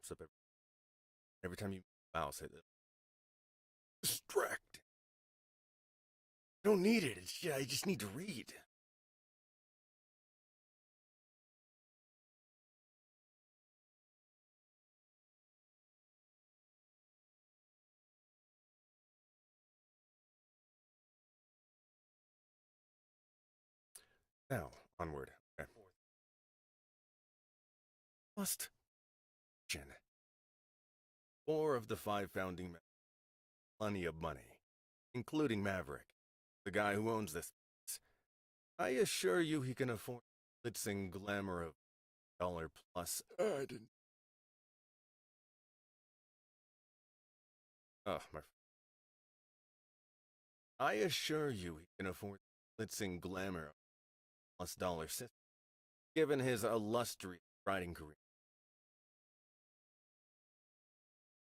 pops up every time you mouse it. Distract. I don't need it. I just need to read. Now, onward. Okay. Must. 4 of the 5 founding members. Plenty of money, including Maverick, the guy who owns this place. I assure you he can afford the glitz and glamour of dollar plus. I didn't. Oh, my. I assure you he can afford the glitz and glamour of plus dollar system, given his illustrious writing career.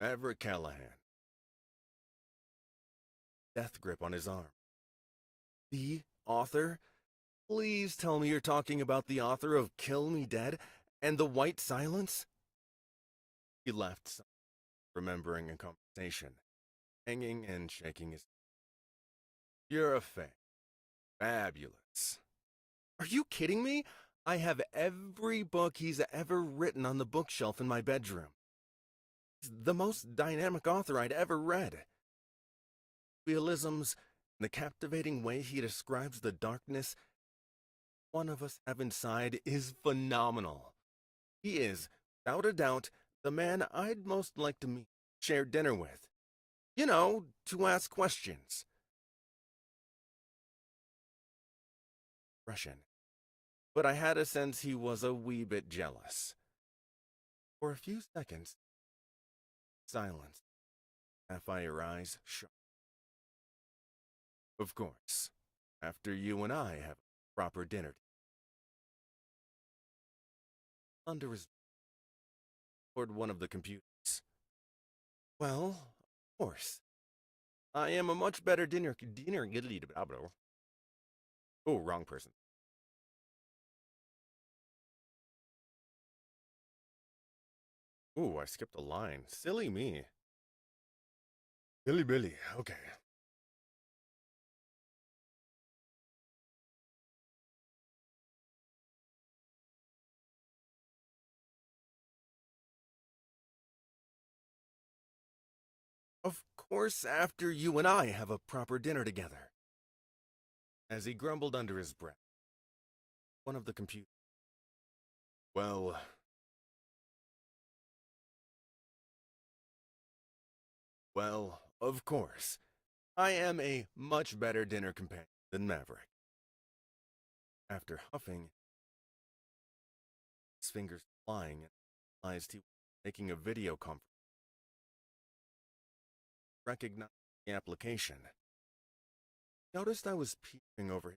Maverick Callahan. Death grip on his arm. The author? Please tell me you're talking about the author of Kill Me Dead and The White Silence? He laughed, remembering a conversation, hanging and shaking his. You're a fan. Fabulous. Are you kidding me? I have every book he's ever written on the bookshelf in my bedroom. He's the most dynamic author I'd ever read. Realisms, the captivating way he describes the darkness one of us have inside is phenomenal. He is, without a doubt, the man I'd most like to meet, share dinner with. You know, to ask questions. Russian. But I had a sense he was a wee bit jealous. For a few seconds, silence. Sapphire eyes shut. Of course, after you and I have a proper dinner. Under his toward one of the computers. Well, of course. I am a much better dinner. Oh, wrong person. Ooh, I skipped a line. Silly me. Billy Billy, okay. Of course, after you and I have a proper dinner together. As he grumbled under his breath, one of the computers. Well, of course. I am a much better dinner companion than Maverick. After huffing, his fingers flying, and realized he was making a video conference. Recognized the application. Noticed I was peering over.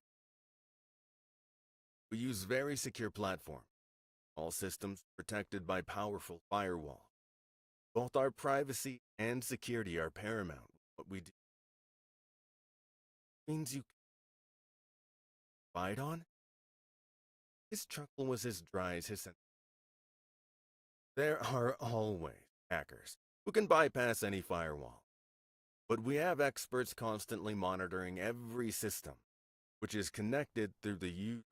We use very secure platform. All systems protected by powerful firewall. Both our privacy and security are paramount. What we do means you fight on. His chuckle was as dry as his sentence. There are always hackers who can bypass any firewall. But we have experts constantly monitoring every system, which is connected through the use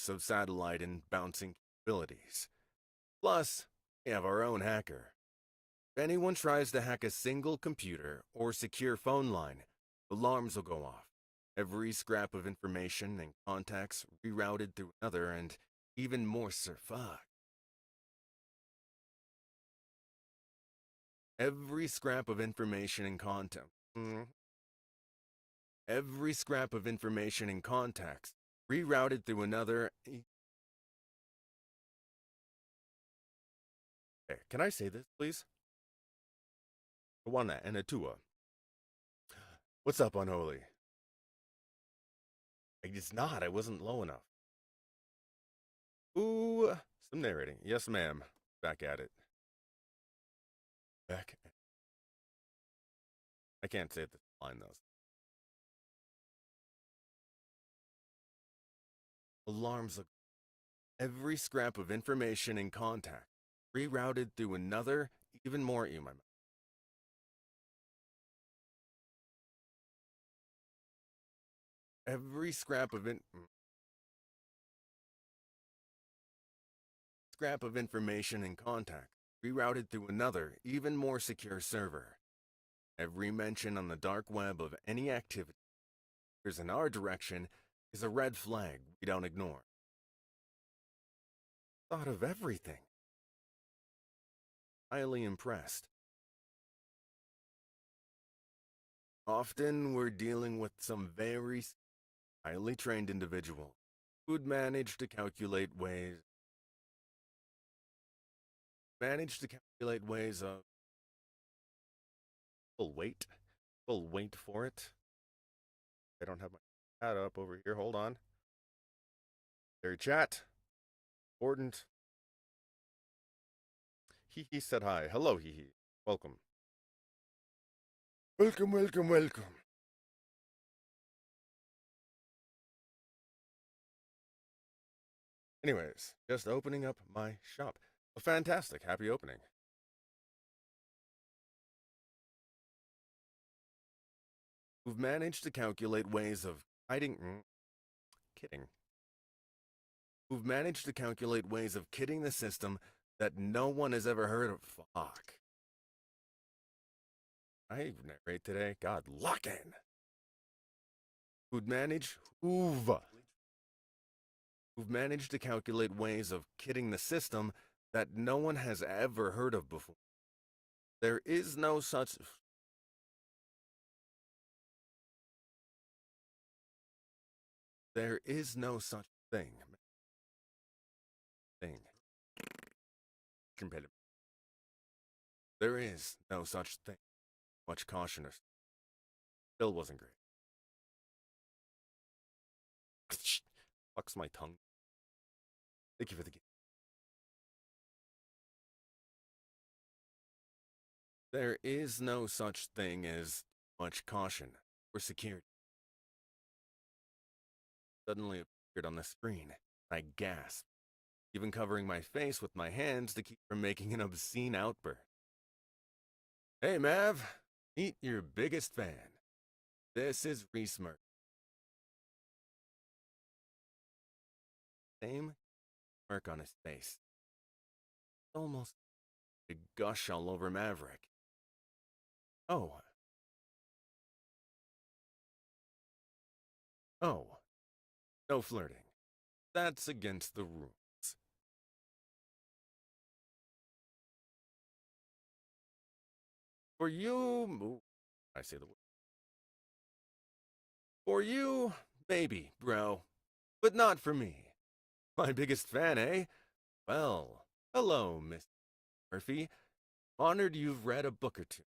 of satellite and bouncing capabilities. Plus, we have our own hacker. If anyone tries to hack a single computer or secure phone line, alarms will go off. Every scrap of information and contacts rerouted through another, and even more fuck. Every scrap of information and content. Every scrap of information and contacts rerouted through another. Hey, can I say this, please? One and a two. What's up, Unholy? It's not. I wasn't low enough. Ooh, some narrating. Yes, ma'am. Back at it. Back. I can't say this line though. Alarms. Every scrap of information in contact rerouted through another, even more email. Every scrap of information in contact rerouted through another, even more secure server. Every mention on the dark web of any activity in our direction is a red flag we don't ignore. Thought of everything. Highly impressed. Often we're dealing with some very highly trained individuals who'd manage to calculate ways of we'll wait for it. I don't have my chat up over here. Hold on. There, chat. Important. Hee said hi. Hello, Hee. Welcome. Welcome, welcome, welcome. Anyways, just opening up my shop. A fantastic, happy opening. Who've managed to calculate ways of kidding. Who've managed to calculate ways of kidding the system that no one has ever heard of. Fuck. I narrate today. God, lock in. Who've managed to calculate ways of kidding the system that no one has ever heard of before. There is no such thing. There is no such thing. Much caution. Still wasn't great. Fucks my tongue. Thank you for the game. There is no such thing as much caution or security. Suddenly appeared on the screen. I gasped, even covering my face with my hands to keep from making an obscene outburst. Hey, Mav, meet your biggest fan. This is Reese Merck. Same smirk on his face. Almost a gush all over Maverick. Oh, no flirting. That's against the rules. For you, I say the word. For you, maybe, bro, but not for me. My biggest fan, eh? Well, hello, Miss Murphy. Honored you've read a book or two.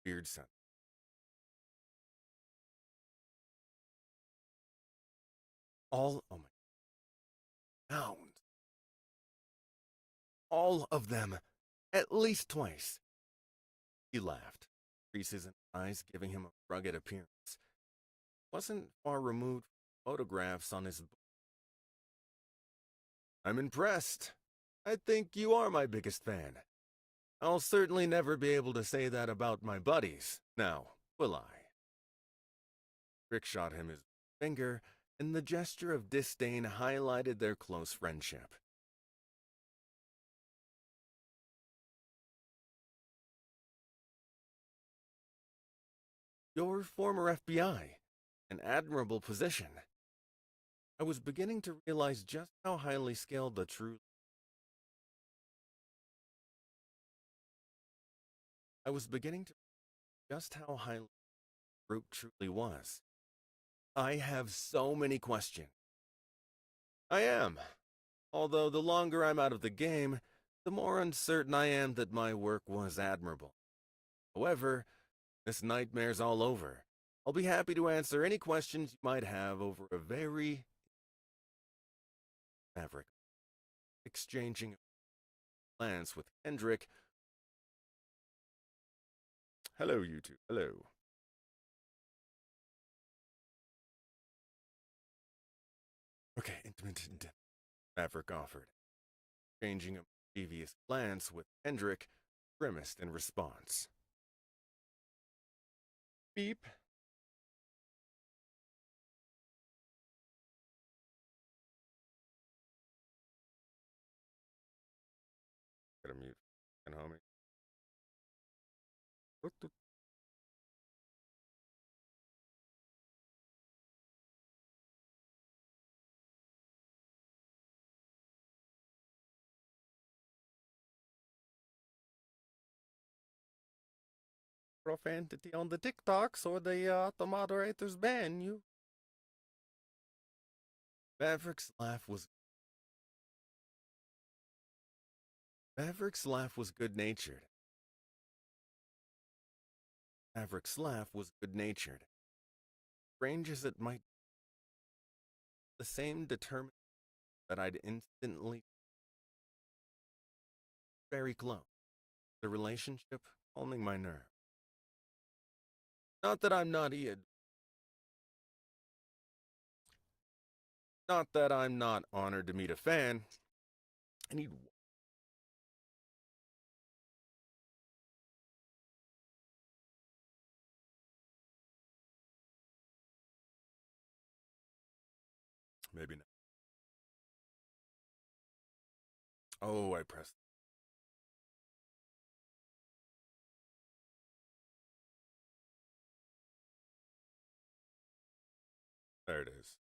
Weird son. Oh my pounds. All of them, at least twice. He laughed, creases in his eyes giving him a rugged appearance. Wasn't far removed from photographs on his book. I'm impressed. I think you are my biggest fan. I'll certainly never be able to say that about my buddies, now, will I? Rick shot him his finger, and the gesture of disdain highlighted their close friendship. Your former FBI, an admirable position. I was beginning to realize just how highly scaled the true. I was beginning to just how highly Rook truly was. I have so many questions. I am. Although the longer I'm out of the game, the more uncertain I am that my work was admirable. However, this nightmare's all over. I'll be happy to answer any questions you might have over a very Maverick, exchanging a glance with Kendrick. Hello, you two. Hello. Okay, intimate. Maverick offered, exchanging a mischievous glance with Kendrick, grimaced in response. Beep. Gotta mute. And homie. Profanity on the TikToks or the moderator's ban you. Maverick's laugh was Maverick's laugh was good-natured. Maverick's laugh was good-natured. Strange as it might, the same determined that I'd instantly very close. The relationship calming my nerve. Not that I'm not Not that I'm not honored to meet a fan. I need maybe not. Oh, I pressed. There it is.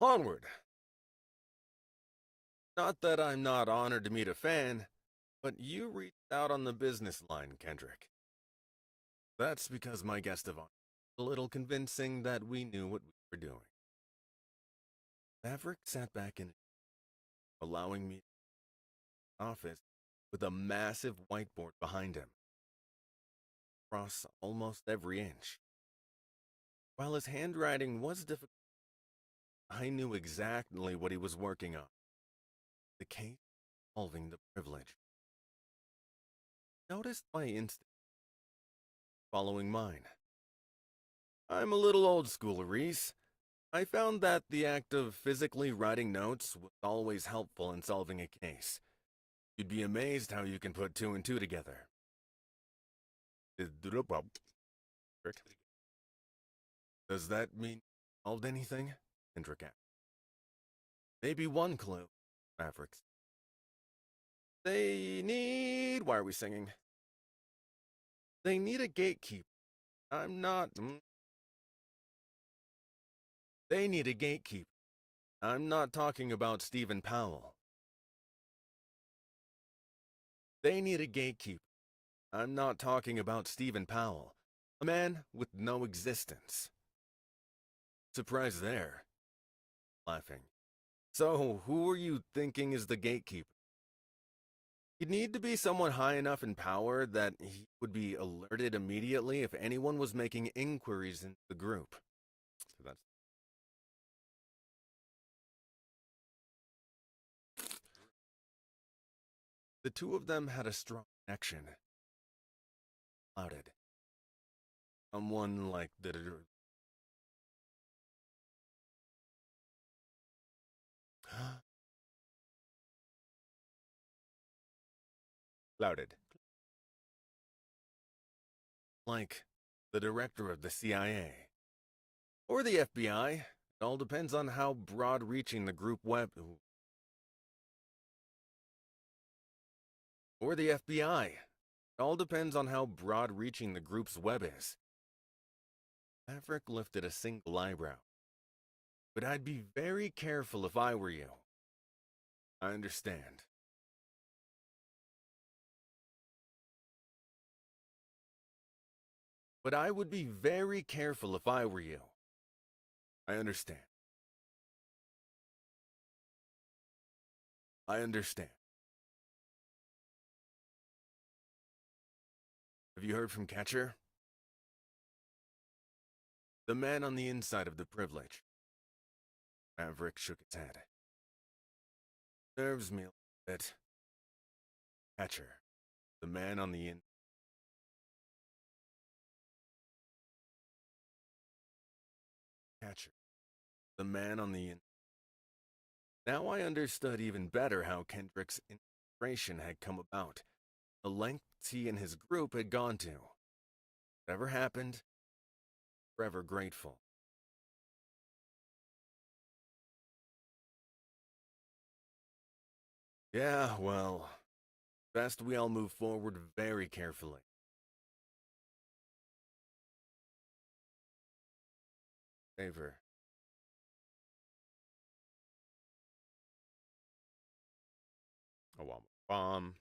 Onward. Not that I'm not honored to meet a fan, but you reached out on the business line, Kendrick. That's because my guest of honor was a little convincing that we knew what we were doing. Maverick sat back in, allowing me to office with a massive whiteboard behind him, across almost every inch. While his handwriting was difficult, I knew exactly what he was working on. The case involving the privilege. Noticed my instinct following mine. I'm a little old school, Reese. I found that the act of physically writing notes was always helpful in solving a case. You'd be amazed how you can put two and two together. Does that mean solved anything? Kendrick asked. Maybe one clue, Mavericks. They need. Why are we singing? They need a gatekeeper. I'm not. They need a gatekeeper. I'm not talking about Stephen Powell. They need a gatekeeper. I'm not talking about Stephen Powell. A man with no existence. Surprise there. Laughing. So, who are you thinking is the gatekeeper? He'd need to be someone high enough in power that he would be alerted immediately if anyone was making inquiries into the group. So that's the two of them had a strong connection. Clouded. Someone like the clouded. Like the director of the CIA. Or the FBI. It all depends on how broad-reaching the group web. Or the FBI. It all depends on how broad-reaching the group's web is. Maverick lifted a single eyebrow. But I'd be very careful if I were you. I understand. But I would be very careful if I were you. I understand. I understand. Have you heard from Catcher? The man on the inside of the privilege. Maverick shook his head. Nerves me a bit. Catcher. The man on the Catcher. The man on the Now I understood even better how Kendrick's inspiration had come about, the lengths he and his group had gone to. Whatever happened, forever grateful. Yeah, well, best we all move forward very carefully. Favor. A bomb.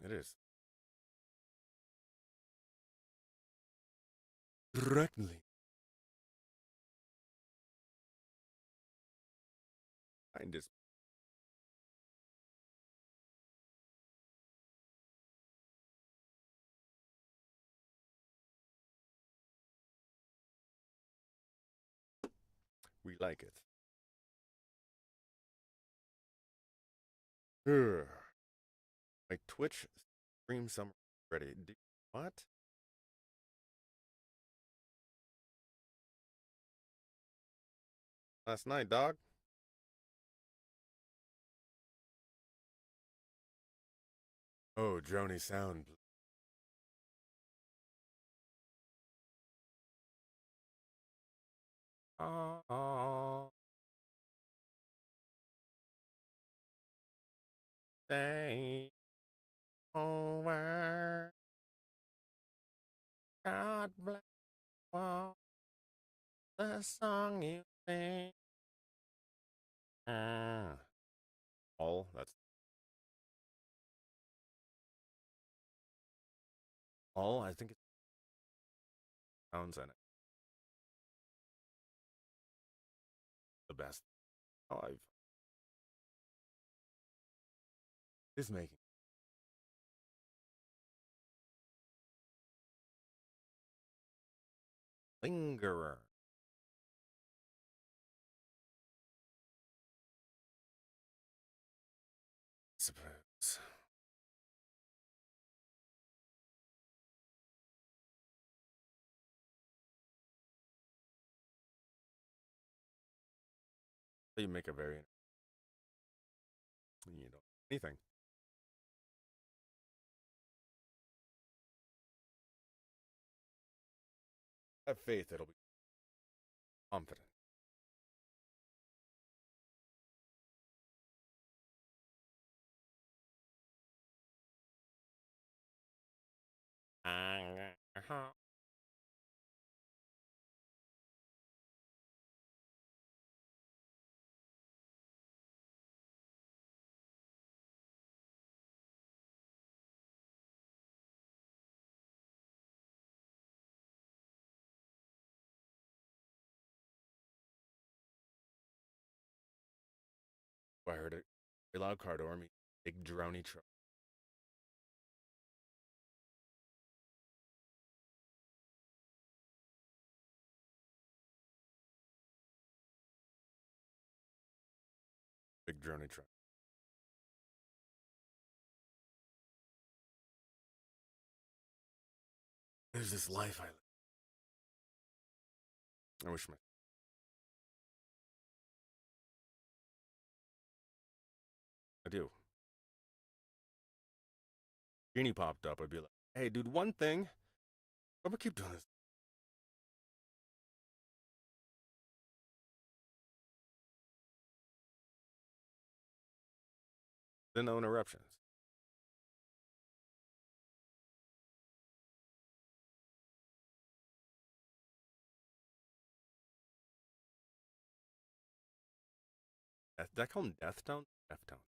It is. Directly. I just we like it. Ugh. My Twitch stream summary ready. What? Last night, dog? Oh, drony sound. Oh, stay over. God bless all the song you sing. Ah. All? That's all? I think it sounds in it. The best. Oh, I've is making lingerer. Suppose. You make a very anything. Have faith it'll be confident. I heard it. A loud car door me. Big drony truck. Big drony truck. There's this life I live. I wish my I do. Genie popped up, I'd be like, hey dude, one thing. I'm gonna keep doing this. Then no interruptions. Did I call him Death Tone? Death Tone.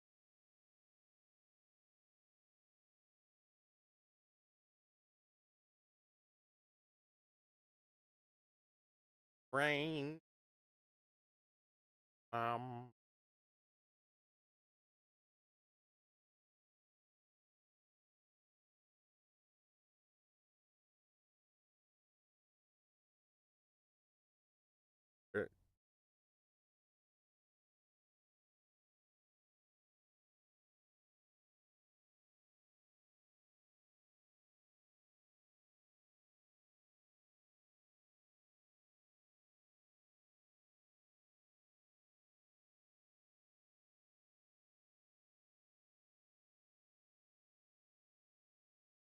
Rain. Um. er,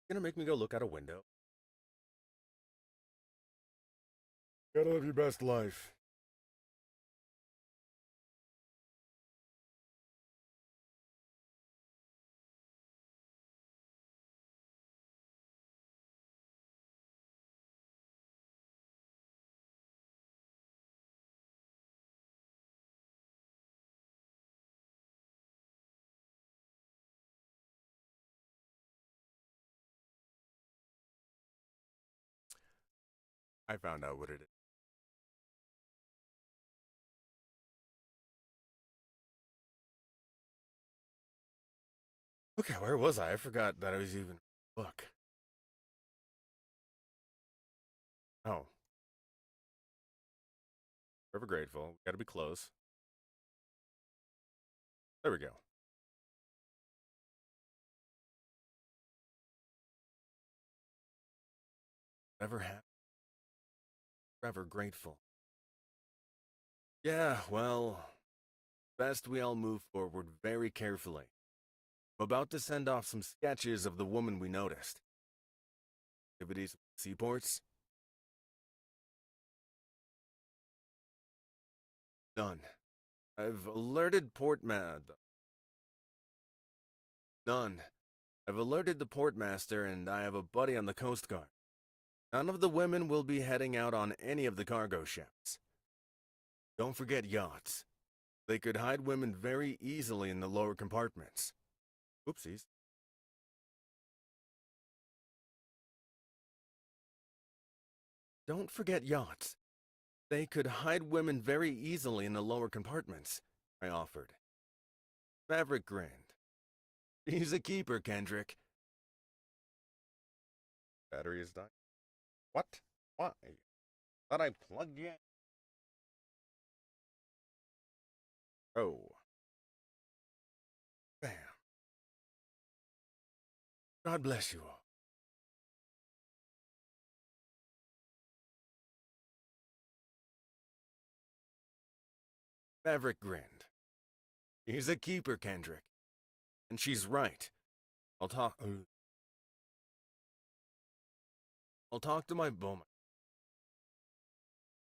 Gonna make me go look out a window. Gotta live your best life. I found out what it is. Okay, where was I? I forgot that I was even a book. Oh, forever grateful. Gotta be close. There we go. Never had. Forever grateful. Yeah, well, best we all move forward very carefully. I'm about to send off some sketches of the woman we noticed. Activities with seaports? Done. I've alerted None. I've alerted the portmaster and I have a buddy on the Coast Guard. None of the women will be heading out on any of the cargo ships. Don't forget yachts. They could hide women very easily in the lower compartments. Oopsies. Don't forget yachts. They could hide women very easily in the lower compartments, I offered. Maverick grinned. He's a keeper, Kendrick. Battery is dying. What? Why? Thought I plugged you in. Oh. Bam. God bless you all. Maverick grinned. He's a keeper, Kendrick. And she's right. I'll talk. I'll talk to my bowman.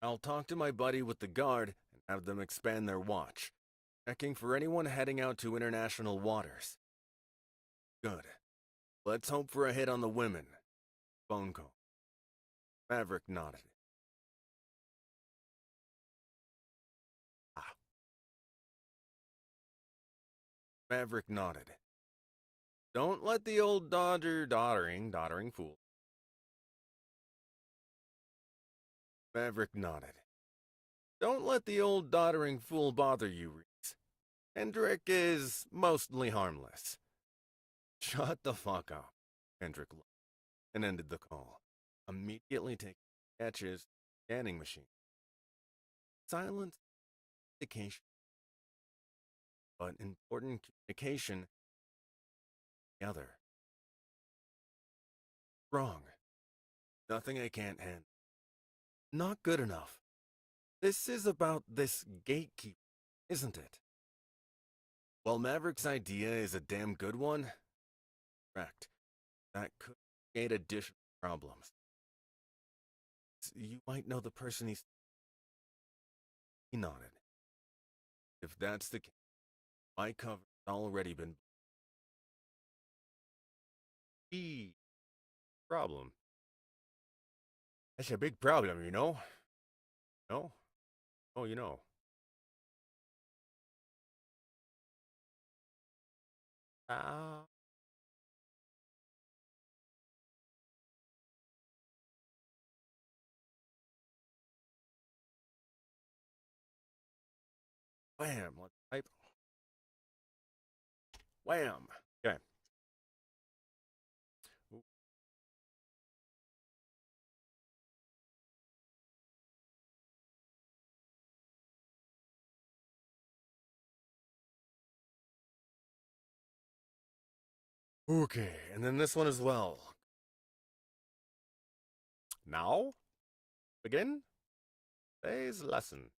I'll talk to my buddy with the guard and have them expand their watch, checking for anyone heading out to international waters. Good. Let's hope for a hit on the women. Phone call. Maverick nodded. Ah. Maverick nodded. Don't let the old doddering fool. Maverick nodded. Don't let the old doddering fool bother you, Reese. Hendrik is mostly harmless. Shut the fuck up, Hendrik laughed and ended the call, immediately taking sketches, scanning machine. Silence indication, but important communication the other. Wrong. Nothing I can't handle. Not good enough. This is about this gatekeeper, isn't it? While Maverick's idea is a damn good one, correct, that could create additional problems. You might know the person he nodded. If that's the case, my cover's already been B problem. That's a big problem, you know? No? Oh, you know. Ah. Wham! Let's type. Wham! Okay. Okay, and then this one as well. Now, begin today's lesson.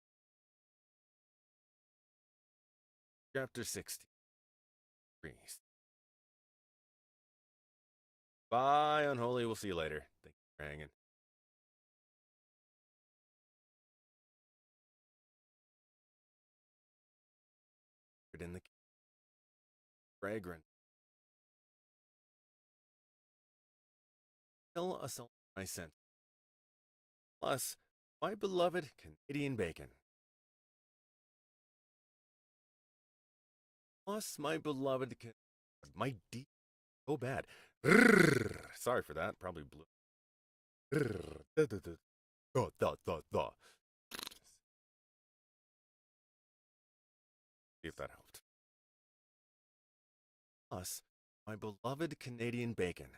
Chapter 60. Priest. Bye, Unholy. We'll see you later. Thank you for hanging. In the fragrant. Still assault my scent. Plus, my beloved Canadian bacon. Plus, my beloved my deep so bad. Sorry for that. Probably blew. See if that helped. Plus, my beloved Canadian bacon.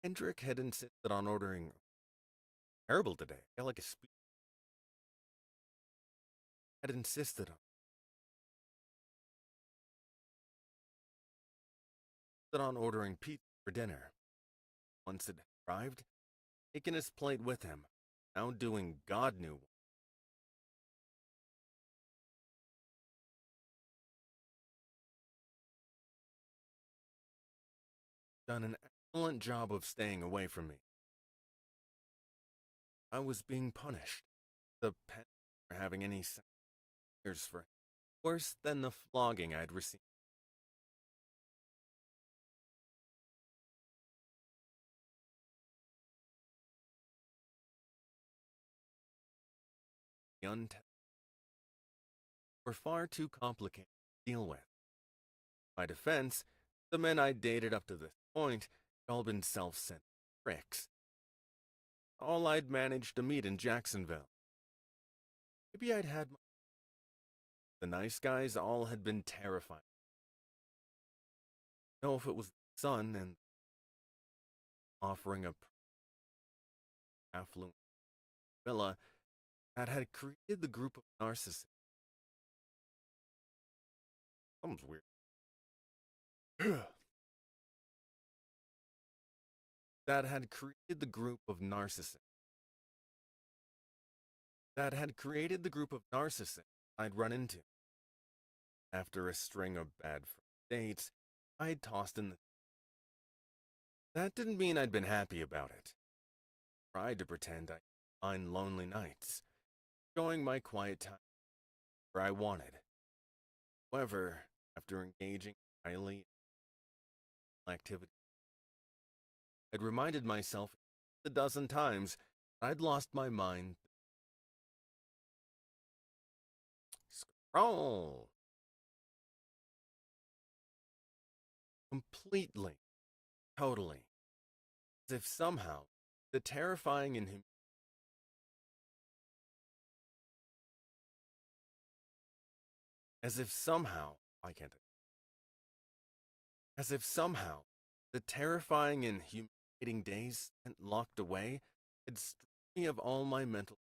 Hendrik had insisted on ordering terrible today. I like a speech. Had insisted on ordering pizza for dinner. Once it arrived, taking his plate with him, now doing God knew what. Done an excellent job of staying away from me. I was being punished. The pen for having any years for worse than the flogging I'd received. The were far too complicated to deal with. My defense, the men I'd dated up to this point had all been self-centered pricks. All I'd managed to meet in Jacksonville. Maybe I'd had the nice guys all had been terrified. I don't know if it was the sun and offering a affluent villa that had created the group of narcissists. Something's weird. That had created the group of narcissists. I'd run into. After a string of bad dates, I'd tossed in the. That didn't mean I'd been happy about it. Tried to pretend I'd find lonely nights, enjoying my quiet time where I wanted. However, after engaging highly activity, I'd reminded myself a dozen times I'd lost my mind. Scroll. Completely. Totally. As if somehow the terrifying in him. As if somehow. I can't. As if somehow the terrifying and humiliating days spent locked away had stripped me of all my mental.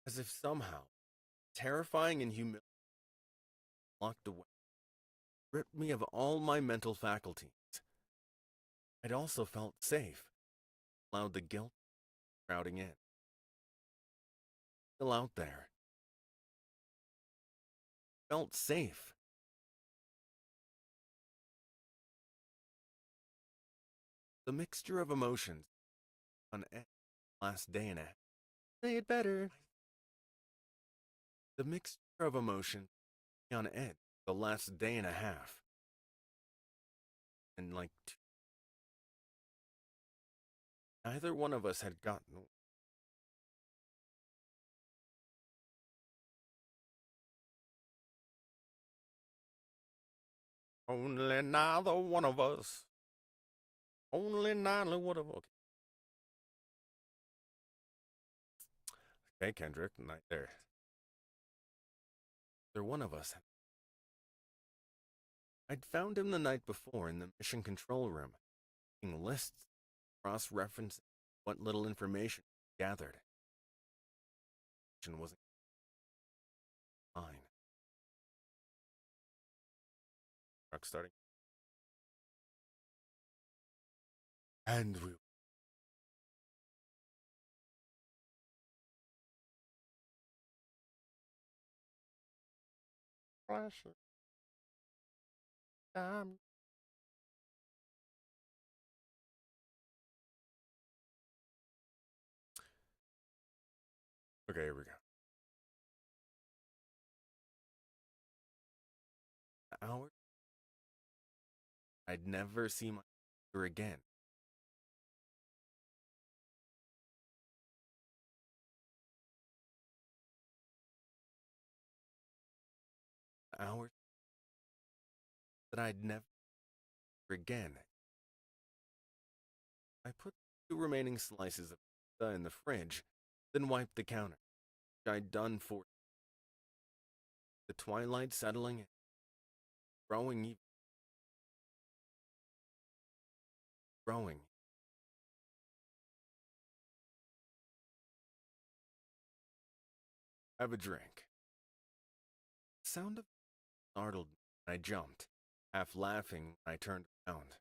As if somehow terrifying and humiliating locked away stripped me of all my mental faculties. I'd also felt safe, allowed the guilt crowding in. Still out there. Felt safe. The mixture of emotions on edge last day and a half. Say it better. The mixture of emotion on edge the last day and a half. And like neither one of us had gotten. Only neither one of us. Only neither one of us. Okay, Kendrick, right there. Either one of us. I'd found him the night before in the mission control room, making lists, cross-referencing what little information he gathered. It wasn't mine. Truck starting. And we crashed. Okay, here we go. Hours. I'd never see my sister again. Hours that I'd never again. I put the 2 remaining slices of pizza in the fridge, then wiped the counter, which I'd done for the twilight settling in, growing. Have a drink. The sound of startled me, and I jumped, half laughing when I turned around.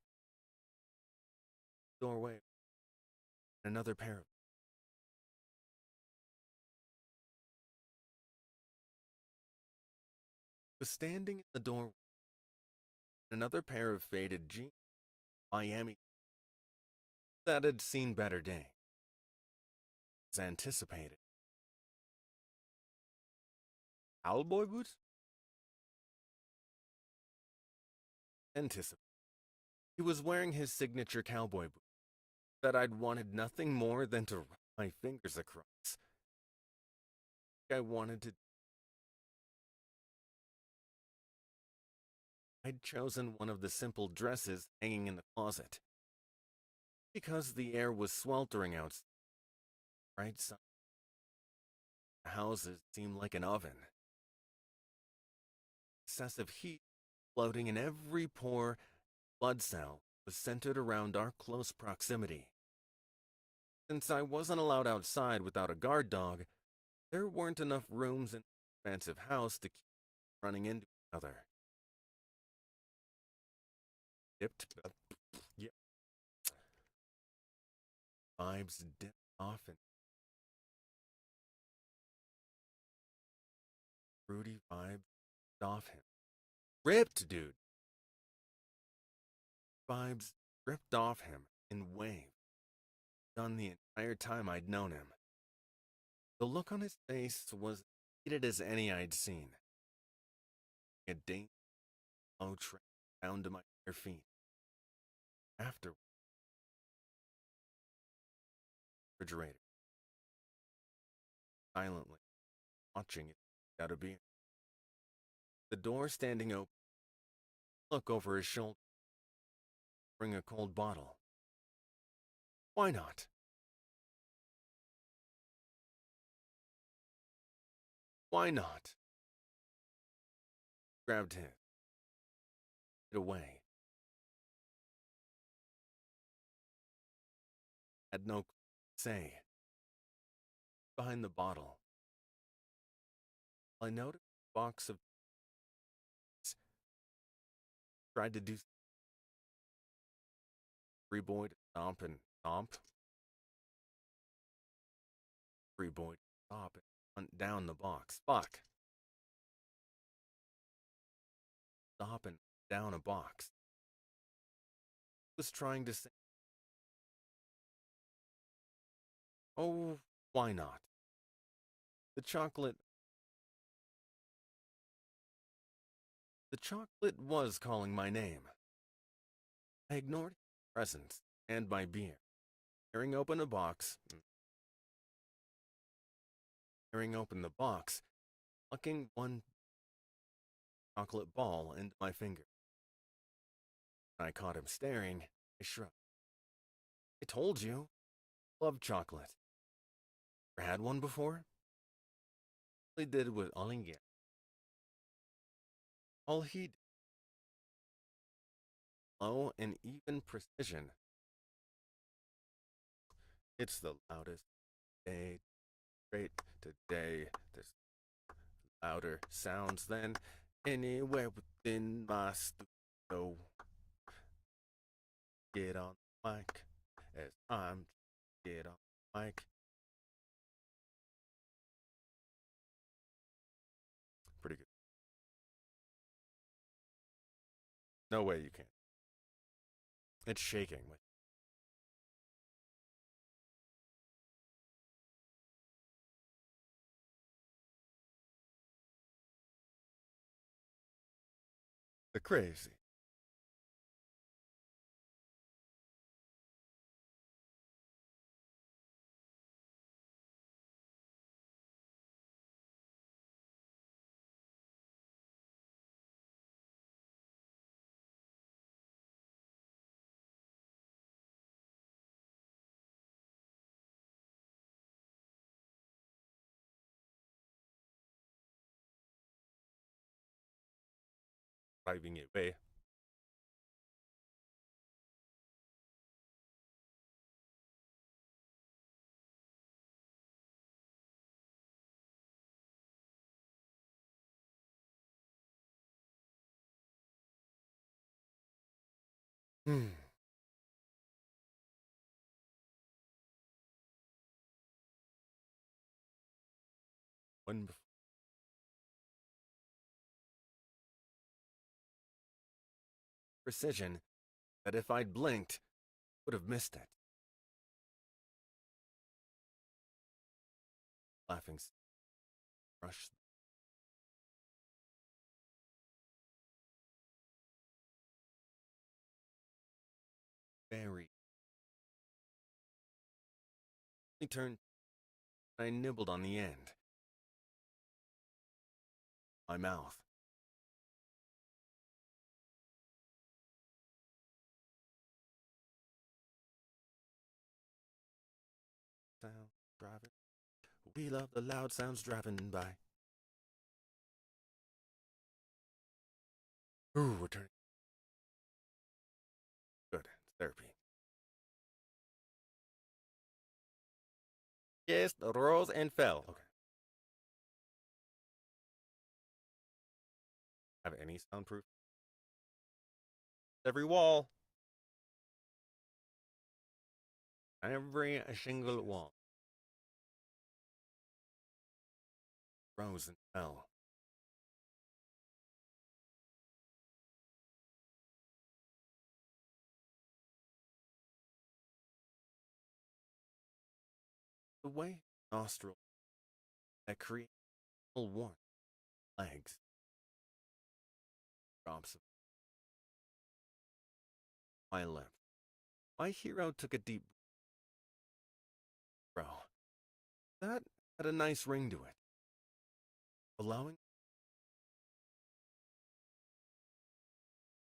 Doorway, another pair of was standing in the doorway. Another pair of faded jeans, Miami, that had seen better days. As anticipated. Cowboy boots? Anticipated. He was wearing his signature cowboy boots that I'd wanted nothing more than to run my fingers across. I wanted to. I'd chosen one of the simple dresses hanging in the closet. Because the air was sweltering outside. Right side. The houses seemed like an oven. Excessive heat floating in every pore, blood cell was centered around our close proximity. Since I wasn't allowed outside without a guard dog, there weren't enough rooms in the expansive house to keep running into each other. Yep. Vibes dipped off and fruity vibes off him. Ripped, dude. Vibes ripped off him in waves. Done the entire time I'd known him. The look on his face was heated as any I'd seen. A dainty, slow train down to my bare feet. After refrigerator, silently watching it out a beer. The door standing open. Look over his shoulder. Bring a cold bottle. Why not? Why not? Grabbed his. It away. Had no say. Behind the bottle. I noticed a box of. Tried to do. Free boy to stomp and stomp. Free boy to stop and hunt down the box. Fuck. Stop and down a box. Was trying to say. Oh, why not? The chocolate. The chocolate was calling my name. I ignored his presence and my beer, tearing open a box. Tearing open the box, plucking one chocolate ball into my finger. When I caught him staring, I shrugged. I told you. Love chocolate. Ever had one before? I did with Olinga. All he did, low and even precision. It's the loudest day, great today. There's louder sounds than anywhere within my studio. Get on the mic as I'm get on the mic. Pretty good. No way you can't. It's shaking. The crazy. Driving it away. Hmm. One precision that if I'd blinked, would have missed it. Laughing rush very. He turned. I nibbled on the end. My mouth. Sound driving. We love the loud sounds driving by. Ooh, we're turning. Good. It's therapy. Yes, rose and fell. Okay. Have any soundproof? Every wall. Every single wall. Rose and fell. The way nostril that create warmth. Legs. Drops of my lip. My hero took a deep breath. That had a nice ring to it, allowing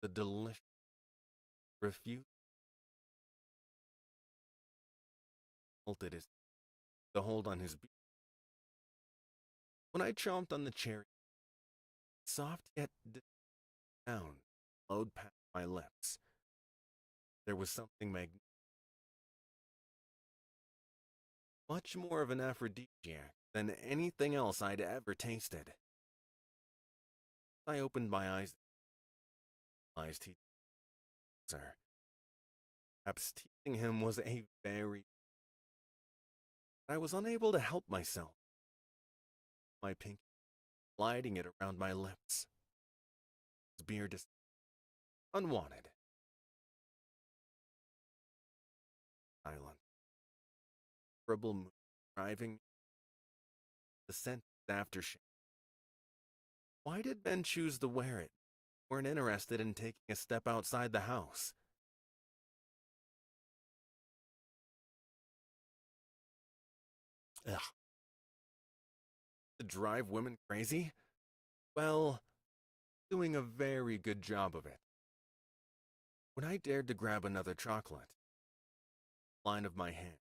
the delicious refute melted his the hold on his beak. When I chomped on the cherry, soft yet sound flowed past my lips. There was something much more of an aphrodisiac than anything else I'd ever tasted. I opened my eyes. He, sir. Perhaps teasing him was a very. I was unable to help myself. My pinky gliding it around my lips. His beard is unwanted. Silent. Dribble mood driving the scent aftershave. Why did Ben choose to wear it? Weren't interested in taking a step outside the house. Ugh. To drive women crazy? Well, doing a very good job of it. When I dared to grab another chocolate, line of my hand,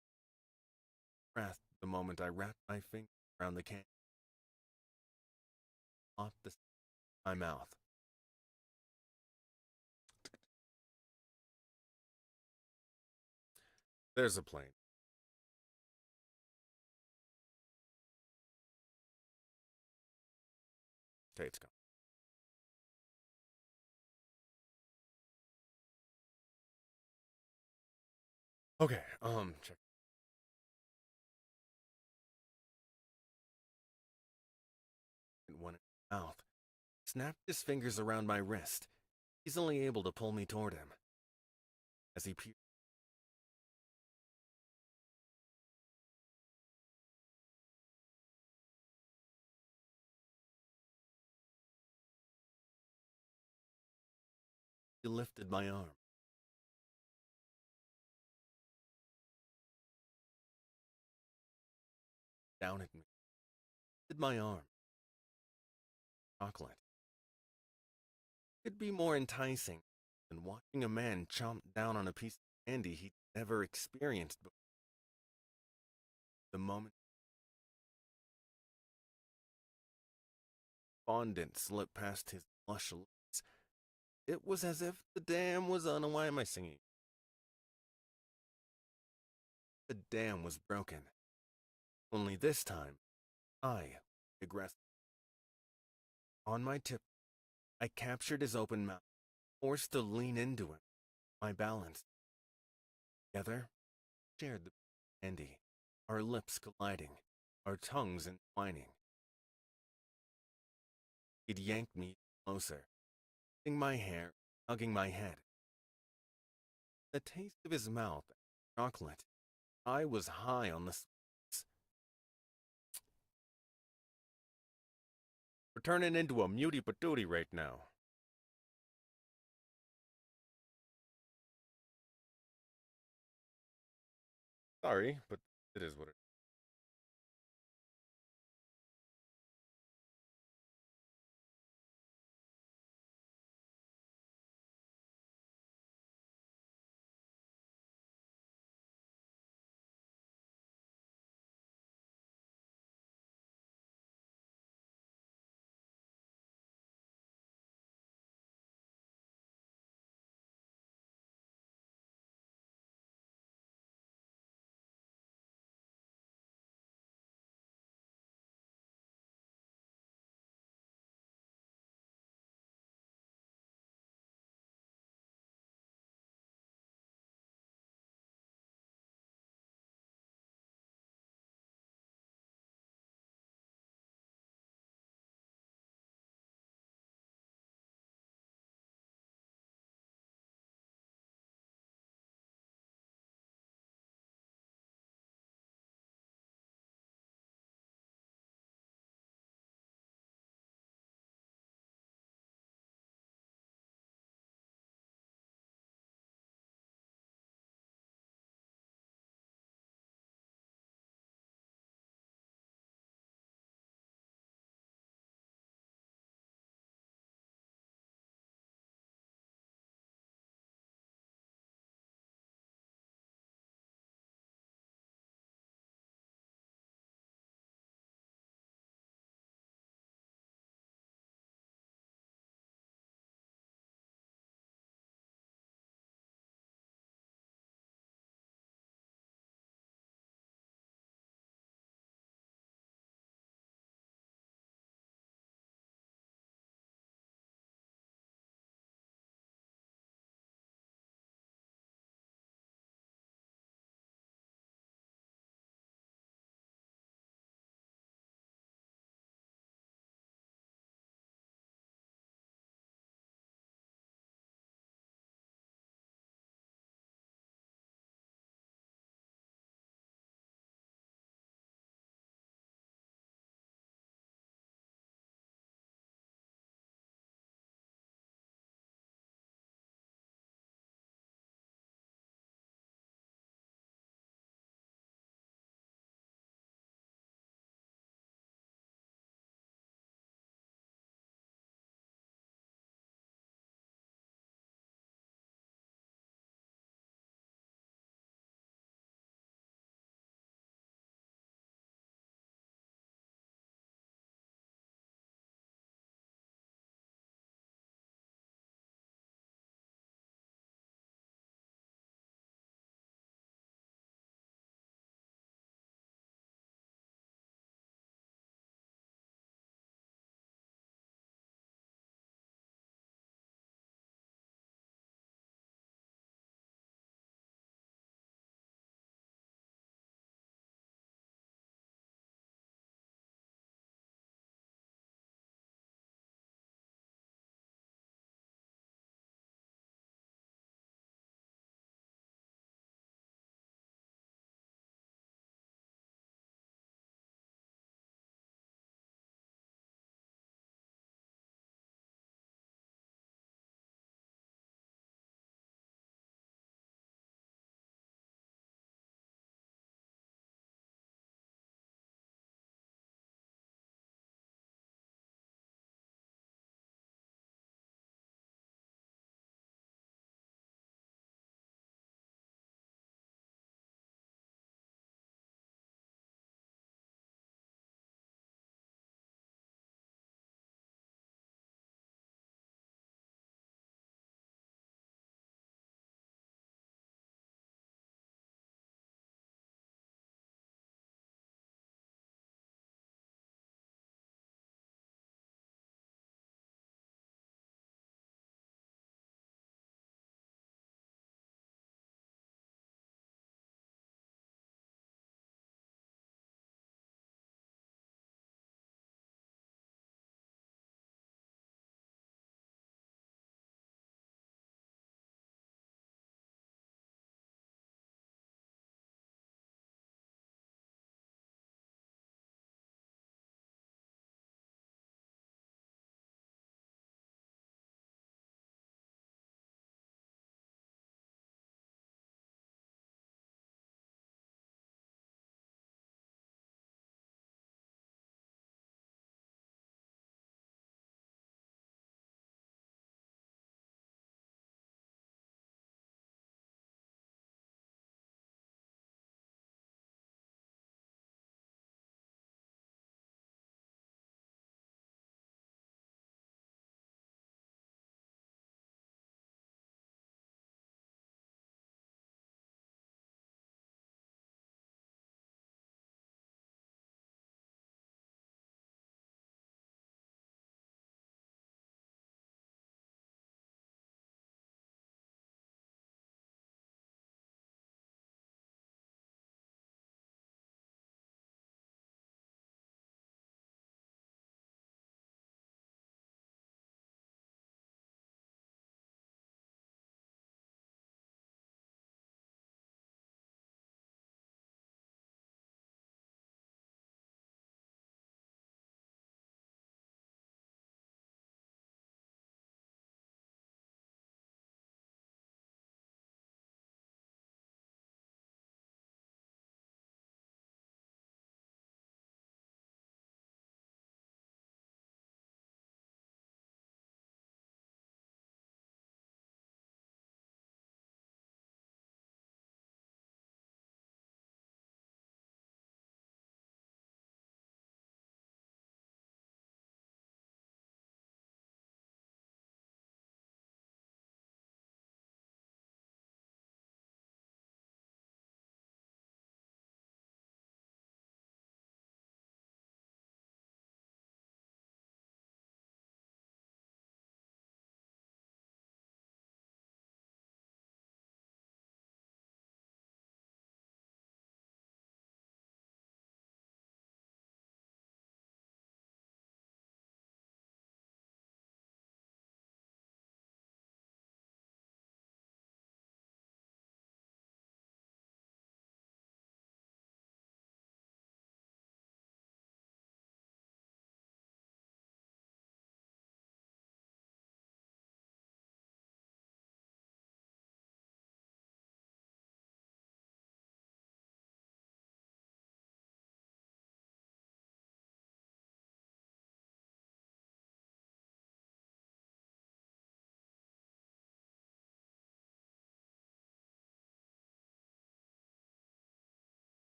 breath the moment I wrapped my finger around the can, off the my mouth. There's a plane. Okay, it's gone. Okay, check. One in his mouth. Snapped his fingers around my wrist, easily able to pull me toward him. As he peered, he lifted my arm. Down at me. Lifted my arm. Chocolate. Could be more enticing than watching a man chomp down on a piece of candy he'd never experienced before. The moment fondant slipped past his lush lips, it was as if the dam was on. Why am I singing? The dam was broken. Only this time, I aggressed. On my tip, I captured his open mouth, forced to lean into him. My balance. Together, shared the candy, our lips colliding, our tongues entwining. He'd yanked me closer, kissing my hair, hugging my head. The taste of his mouth, chocolate. I was high on the sweets. We're turning into a muty patootie right now. Sorry, but it is what it is.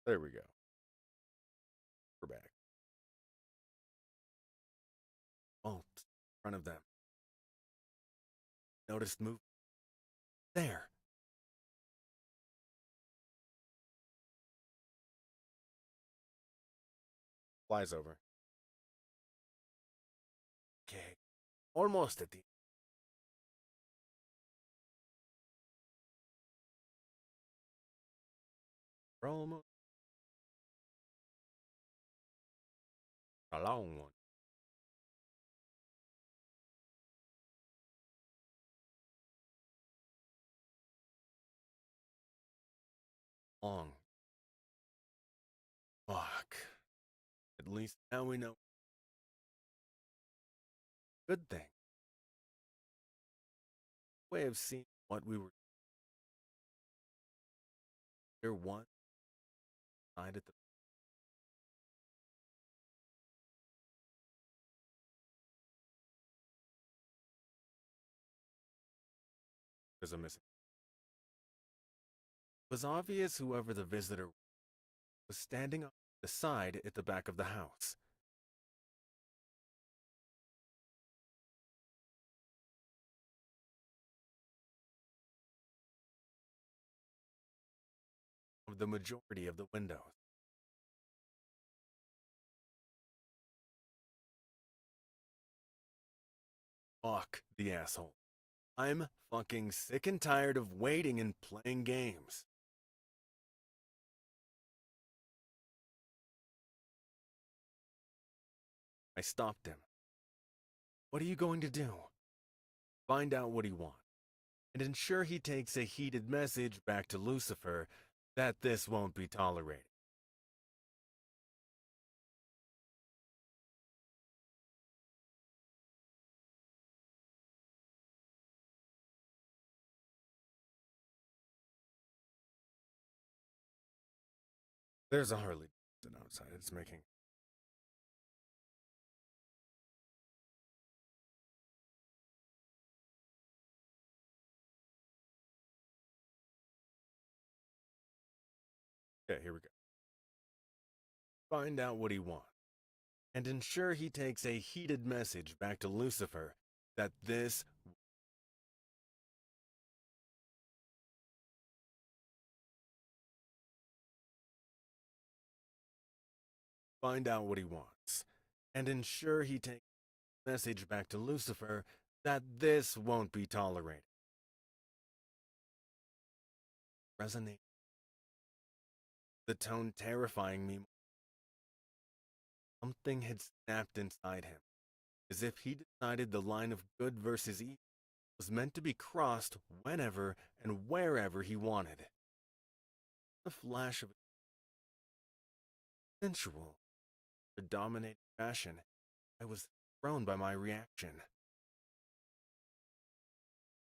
There we go. We're back. Bolt in front of them. Noticed move. There. Flies over. Okay. Almost at the almost a long one. Long. Fuck. At least now we know. Good thing. Way of seeing what we were. There one side at the there's a missing. It was obvious whoever the visitor was standing on the side at the back of the house. Of the majority of the windows. Fuck the asshole. I'm fucking sick and tired of waiting and playing games. I stopped him. What are you going to do? Find out what he wants, and ensure he takes a heated message back to Lucifer that this won't be tolerated. There's a Harley outside. It's making. Okay, here we go. Find out what he wants, and ensure he takes a heated message back to Lucifer that this. Find out what he wants, and ensure he takes a message back to Lucifer that this won't be tolerated. Resonate. The tone terrifying me. Something had snapped inside him, as if he decided the line of good versus evil was meant to be crossed whenever and wherever he wanted. A flash of sensual, predominating passion, I was thrown by my reaction.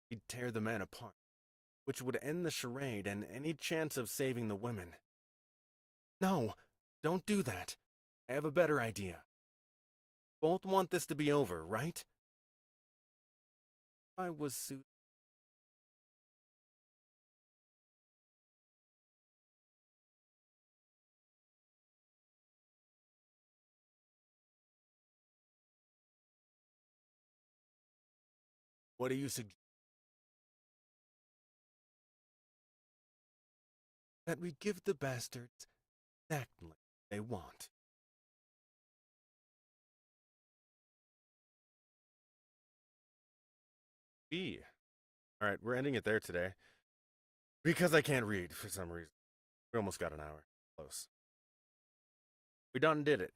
He'd tear the man apart, which would end the charade and any chance of saving the women. No, don't do that. I have a better idea. Both want this to be over, right? I was suited. What do you suggest? That we give the bastards exactly what they want. B. All right, we're ending it there today because I can't read for some reason. We almost got an hour. Close. We done did it.